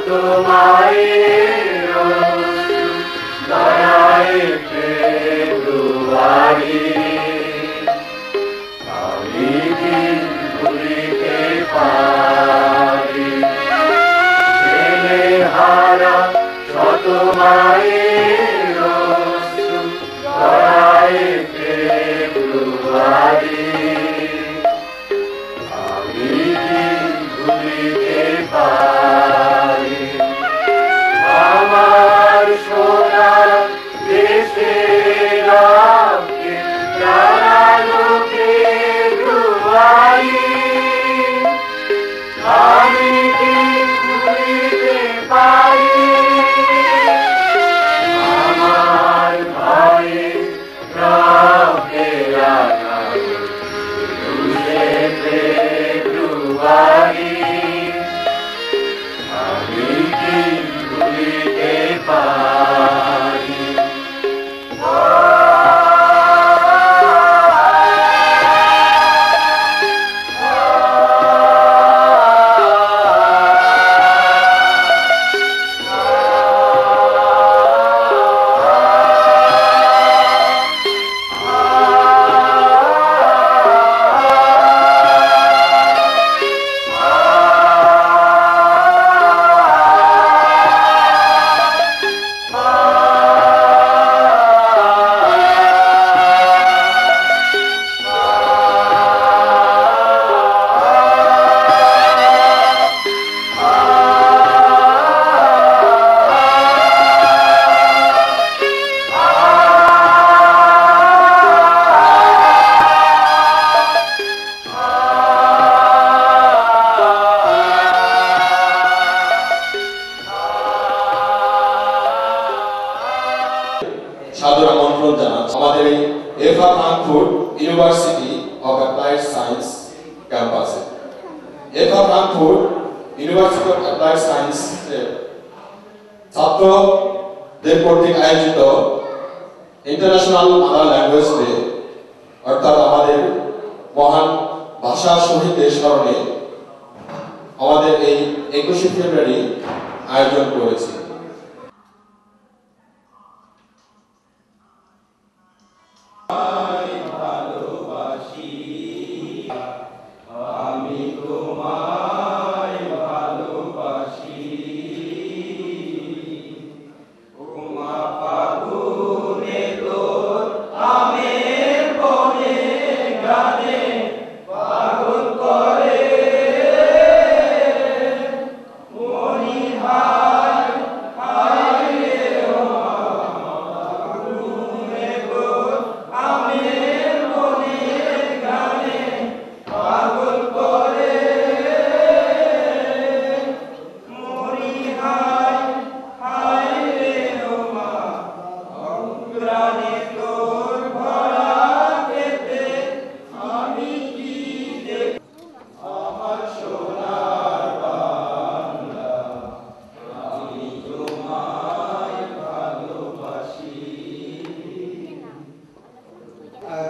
তোমায় দয়ায় ফেব্রুয়ারি আমি কি ভুলিতে পারি ছেলে হারা শত মায়ের দয়ায় ফেব্রুয়ারি আমি কি ভুলিতে পারি আমার সোনার দেশের রক্তে জানালো ফেব্রুয়ারি আমি কি ভুলিতে পারি আমার ভাই রক্তে রাঙালো ফেব্রুয়ারি আমি কি ভুলিতে পারি সাদর আমন্ত্রণ জানাচ্ছি আমাদের এই এফা Frankfurt university of applied science ক্যাম্পাসে। এফা Frankfurt university of applied science ছাত্রদের কর্তৃক আয়োজিত ইন্টারন্যাশনাল মাদার ল্যাঙ্গুয়েজ ডে অর্থাৎ আমাদের মহান ভাষা শহীদদের স্মরণে আমাদের এই 21শে ফেব্রুয়ারি আয়োজন করেছি।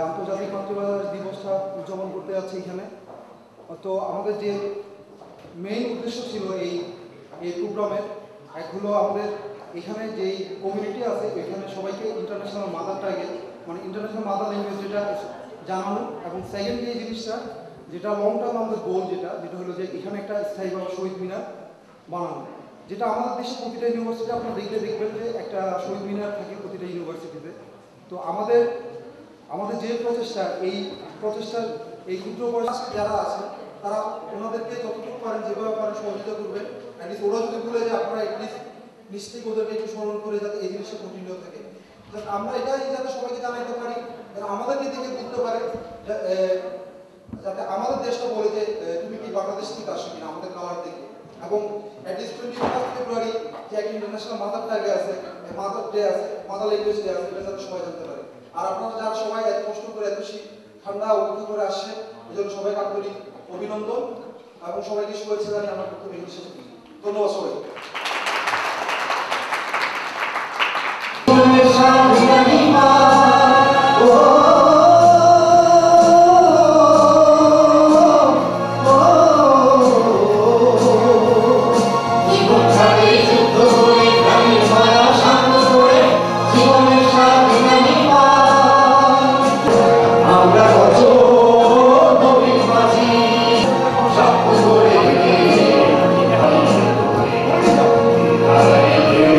আন্তর্জাতিক মাতৃভাষা দিবসটা উদযাপন করতে যাচ্ছে এখানে। তো আমাদের যে মেইন উদ্দেশ্য ছিল এই প্রোগ্রামের এক হলো আমাদের এখানে যেই কমিউনিটি আছে এখানে সবাইকে ইন্টারন্যাশনাল মাদার টাঙ্গে মানে ইন্টারন্যাশনাল মাদার ল্যাঙ্গুয়েজ যেটা জানানো, এবং সেকেন্ড যে জিনিসটা যেটা লং টার্ম আমাদের গোল যেটা হলো যে এখানে একটা স্থায়ীভাবে শহীদ মিনার বানানো, যেটা আমাদের দেশে প্রতিটা ইউনিভার্সিটি আপনারা দেখবেন যে একটা শহীদ মিনার থাকে প্রতিটা ইউনিভার্সিটিতে। তো আমাদের যে প্রচেষ্টার এই ক্ষুদ্র প্রচেষ্টা যারা আছে তারা ওনাদেরকে যতটুকু পারেন যেভাবে পারেন সহযোগিতা করবেন। অ্যাটলিস্ট ওরা যদি ভুলে যে আপনারা অ্যাটলিস্ট নিশ্চয়ই ওদেরকে একটু স্মরণ করে যাতে এই জিনিসটা কন্টিনিউ থাকে। আমরা এটাই যাতে সবাইকে জানাইতে পারি, আমাদেরকে দেখে বুঝতে পারে যাতে আমাদের দেশটা বলে যে তুমি কি বাংলাদেশ থেকে আসো কিনা আমাদের কালার দেখে। এবং অ্যাটলিস্ট 21 ফেব্রুয়ারি যে একটা ইন্টারন্যাশনাল মাদার ডে আছে, মাদার ডে আছে, মাদার ল্যাঙ্গুয়েজ ডে আছে, এটা যাতে সবাই জানতে পারে। আর আপনারা যারা সবাই এত কষ্ট করে এত ঠান্ডা অপেক্ষা করে আসছে এই জন্য সবাইকে আন্তরিক অভিনন্দন এবং সবাইকে শুভেচ্ছা জানিয়ে আমার বক্তব্য শেষ করছি। ধন্যবাদ সবাই।